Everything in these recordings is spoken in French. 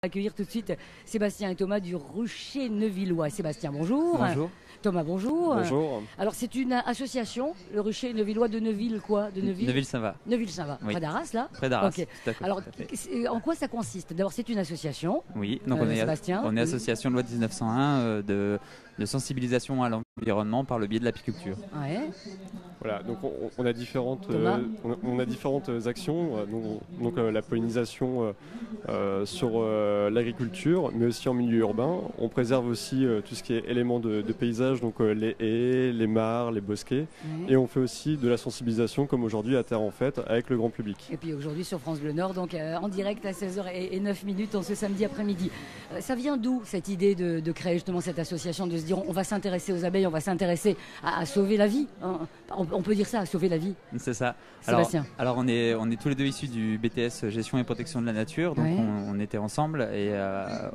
Accueillir tout de suite Sébastien et Thomas du Rucher Neuvillois. Sébastien, bonjour. Bonjour. Thomas, bonjour. Bonjour. Alors, c'est une association, le Rucher Neuvillois de Neuville, quoi? De Neuville Neuville-Saint-Va. Neuville-Saint-Va, Oui. près d'Arras, là? Près d'Arras. Ok. Tout à fait, Alors, tout à fait. en quoi ça consiste? D'abord, c'est une association. Oui, donc Sébastien. on est association loi de 1901 de sensibilisation à l'environnement par le biais de l'apiculture. Ouais. Voilà, donc on a différentes actions, donc la pollinisation sur l'agriculture, mais aussi en milieu urbain. On préserve aussi tout ce qui est éléments de paysage, donc les haies, les mares, les bosquets. Ouais. Et on fait aussi de la sensibilisation, comme aujourd'hui à Terre en Fête, avec le grand public. Et puis aujourd'hui sur France Bleu Nord, donc en direct à 16h09 en ce samedi après-midi. Ça vient d'où cette idée de créer justement cette association, de se dire on va s'intéresser aux abeilles, on va s'intéresser à sauver la vie, hein. On peut dire ça, à sauver la vie. C'est ça. Sébastien. Alors on est tous les deux issus du BTS Gestion et Protection de la Nature, donc Ouais. on était ensemble et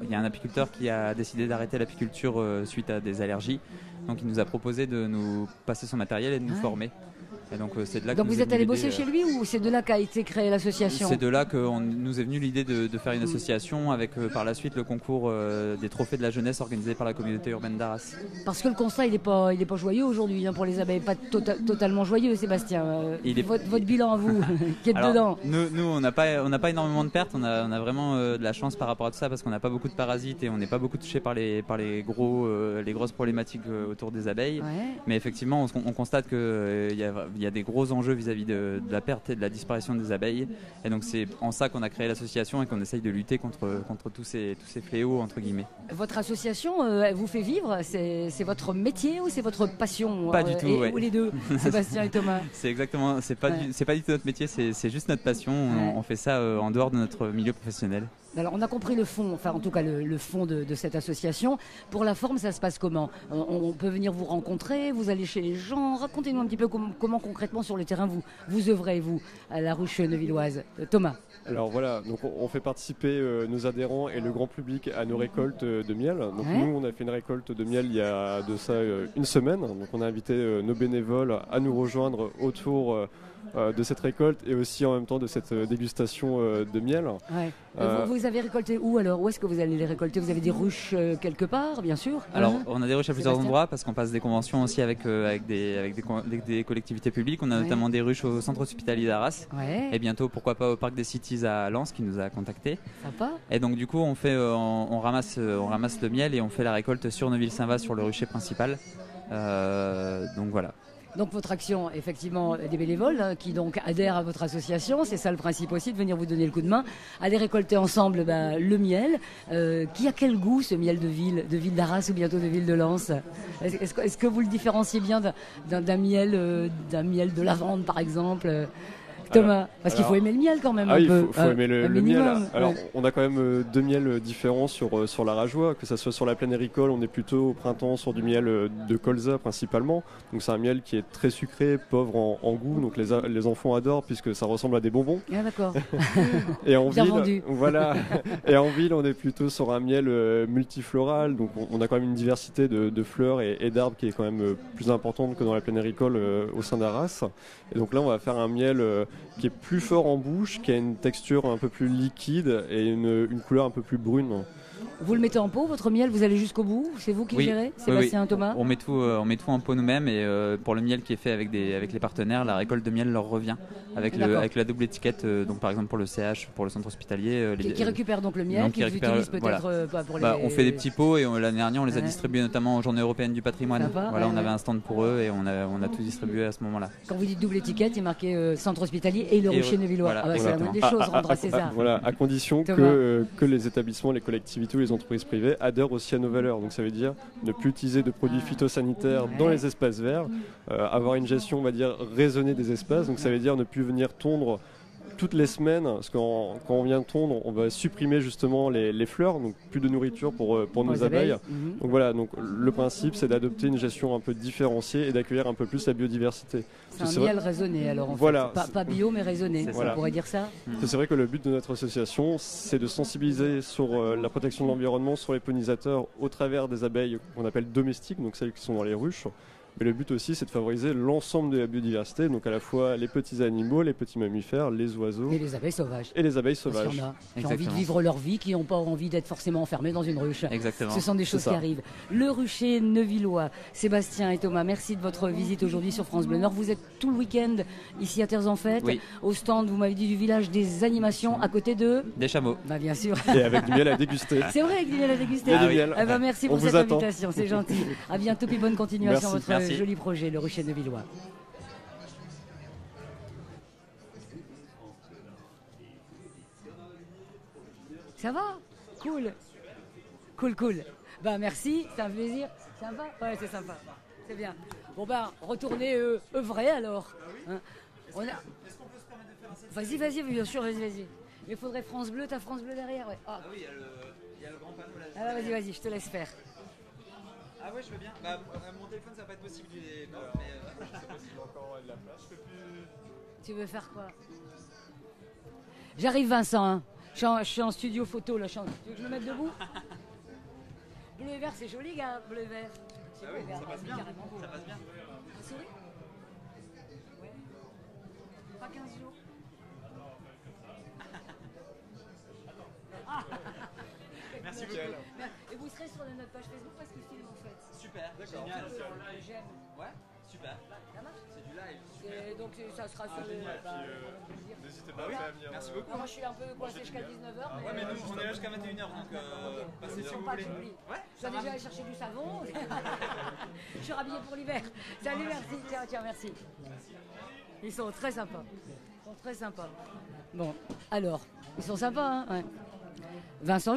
il y a un apiculteur qui a décidé d'arrêter l'apiculture suite à des allergies. Donc il nous a proposé de nous passer son matériel et de nous Ouais. former. Et donc c'est de là que Donc nous vous est êtes allé venue bosser l'idée, chez lui ou c'est de là qu'a été créée l'association? C'est de là que nous est venue l'idée de faire une association avec par la suite le concours des trophées de la jeunesse organisé par la communauté urbaine d'Arras. Parce que le constat il est pas joyeux aujourd'hui, hein, pour les abeilles, pas totalement joyeux, Sébastien. Votre bilan à vous, qui êtes Alors, dedans. nous on n'a pas énormément de pertes, on a vraiment de la chance par rapport à tout ça parce qu'on n'a pas beaucoup de parasites et on n'est pas beaucoup touché par les grosses problématiques autour des abeilles. Ouais. Mais effectivement on constate qu'il y a des gros enjeux vis-à-vis de la perte et de la disparition des abeilles. Et donc c'est en ça qu'on a créé l'association et qu'on essaye de lutter contre tous ces fléaux entre guillemets. Votre association, elle vous fait vivre, c'est votre métier ou c'est votre passion? Pas du tout, ouais. Ou les deux, Sébastien et Thomas? C'est pas Ouais. c'est pas du tout notre métier, c'est juste notre passion. Ouais. On fait ça en dehors de notre milieu professionnel. Alors on a compris le fond, enfin en tout cas le fond de cette association. Pour la forme, ça se passe comment? On peut venir vous rencontrer, vous allez chez les gens. Racontez-nous un petit peu comment concrètement sur le terrain vous œuvrez, vous, à la Ruche Neuvilloise. Thomas. Alors voilà, donc on fait participer nos adhérents et le grand public à nos récoltes de miel. Donc Ouais. nous, on a fait une récolte de miel il y a de ça une semaine. Donc on a invité nos bénévoles à nous rejoindre autour de cette récolte et aussi en même temps de cette dégustation de miel. Ouais. Euh, Vous avez récolté où alors? Où est-ce que vous allez les récolter? Vous avez des ruches quelque part, bien sûr? Alors, Hein? on a des ruches à plusieurs Sébastien. endroits parce qu'on passe des conventions aussi avec des collectivités publiques. On a Ouais. notamment des ruches au centre hospitalier d'Arras Ouais, et bientôt, pourquoi pas, au parc des Cities à Lens qui nous a contactés. sympa. Et donc, du coup, on ramasse le miel et on fait la récolte sur Neuville-Saint-Va sur le rucher principal. Donc voilà. Donc votre action, effectivement, des bénévoles hein, qui donc adhèrent à votre association, c'est ça le principe aussi, de venir vous donner le coup de main, aller récolter ensemble le miel. Qui a quel goût ce miel de ville d'Arras ou bientôt de ville de Lens? Est-ce que vous le différenciez bien d'un miel de lavande par exemple? Thomas, parce qu'il faut aimer le miel quand même Ah un oui, peu. il faut aimer un le miel. minimum, Alors, ouais. on a quand même deux miels différents sur la Rajoie, que ce soit sur la plaine agricole, on est plutôt au printemps sur du miel de colza principalement. Donc c'est un miel qui est très sucré, pauvre en goût, donc les enfants adorent puisque ça ressemble à des bonbons. Ah, d'accord. Et en Bien ville, vendu. voilà. Et en ville, on est plutôt sur un miel multifloral, donc on a quand même une diversité de fleurs et d'arbres qui est quand même plus importante que dans la plaine agricole au sein d'Arras. Et donc là, on va faire un miel qui est plus fort en bouche, qui a une texture un peu plus liquide et une couleur un peu plus brune. Vous le mettez en pot, votre miel, vous allez jusqu'au bout? C'est vous qui Oui, gérez, oui, Sébastien oui. Thomas? On met tout en pot nous-mêmes et pour le miel qui est fait avec les partenaires, la récolte de miel leur revient D'accord. avec la double étiquette. Donc par exemple pour le CH, pour le centre hospitalier, Qui récupère donc le miel, donc, qu'ils utilisent peut-être voilà. pas pour les... On fait des petits pots et l'année dernière on les a Ouais. distribués notamment aux Journées européennes du patrimoine. Sympa, Voilà, ouais, on avait ouais. un stand pour eux et on a tout distribué à ce moment-là. Quand vous dites double étiquette, il est marqué centre hospitalier et le Et Rucher Neuvillois. voilà, Ah bah, c'est la moindre des exactement. choses, rendre à César. Voilà, à condition Thomas. que les établissements, les collectivités ou les entreprises privées adhèrent aussi à nos valeurs. Donc ça veut dire ne plus utiliser de produits phytosanitaires dans Ouais. les espaces verts, avoir une gestion, on va dire, raisonnée des espaces. Donc ça veut dire ne plus venir tondre toutes les semaines, parce que quand on vient tondre, on va supprimer justement les fleurs, donc plus de nourriture pour nos les abeilles. Mhm. Donc voilà, donc le principe c'est d'adopter une gestion un peu différenciée et d'accueillir un peu plus la biodiversité. C'est un C'est miel vrai- raisonné alors en Voilà. fait. Pas bio mais raisonné, C'est on ça. pourrait dire ça. Parce que c'est vrai que le but de notre association, c'est de sensibiliser sur la protection de l'environnement, sur les pollinisateurs, au travers des abeilles qu'on appelle domestiques, donc celles qui sont dans les ruches, Mais le but aussi, c'est de favoriser l'ensemble de la biodiversité, donc à la fois les petits animaux, les petits mammifères, les oiseaux Et les abeilles sauvages. et les abeilles Parce sauvages. qu'il y en a qui ont envie de Exactement. vivre leur vie, qui n'ont pas envie d'être forcément enfermés dans une ruche. Exactement. Ce sont des choses ça. qui arrivent. Le rucher neuvillois, Sébastien et Thomas, merci de votre visite aujourd'hui sur France Bleu Nord. Vous êtes tout le week-end ici à Terres en Fête, Oui. au stand, vous m'avez dit, du village des animations, à côté de... Des chameaux. Bah bien sûr. Et avec du miel à déguster. C'est vrai avec du miel à déguster. Il y a Ah du oui. miel. Eh ben, merci On pour vous cette attend. invitation, c'est gentil. À bientôt, puis bonne continuation à Merci. votre Merci. joli projet, le rucher neuvillois. Ça va? Cool. Cool. Bah merci, c'est un plaisir. Sympa? Ouais, c'est sympa. C'est bien. Bon bah, retournez œuvrer alors. Hein. On a... Vas-y, bien sûr, vas-y. Mais il faudrait France Bleu, t'as France Bleu derrière, ouais. Ah, oui, il y a le grand panneau là. ah, vas-y, je te laisse faire. Ah ouais, je veux bien. Bah, mon téléphone, ça va pas être possible. Tu veux faire quoi? J'arrive Vincent, hein. Je suis en studio photo là. Tu veux que je me mette debout? Bleu et vert, c'est joli, gars. Bleu et vert. C'est beau, regarde, c'est carrément beau. Ça passe bien. Un sourire? Ouais. Pas 15 jours. Merci beaucoup. Et vous serez sur notre page Facebook parce qu'il filme en fait. Super, génial. J'aime. Ouais, super. Ça marche? C'est du live. Et donc ça sera sur le. N'hésitez Bah oui, merci beaucoup. Moi je suis un peu coincé jusqu'à 19h. Ouais, mais nous, on est là jusqu'à 21h, donc passez si vous Pas, voulez. j'oublie. Ouais, Je dois déjà aller chercher du savon. Je suis rhabillée pour l'hiver. Salut, merci. Tiens, merci. Ils sont très sympas. Bon, alors, ils sont sympas, hein, ouais. Vincent,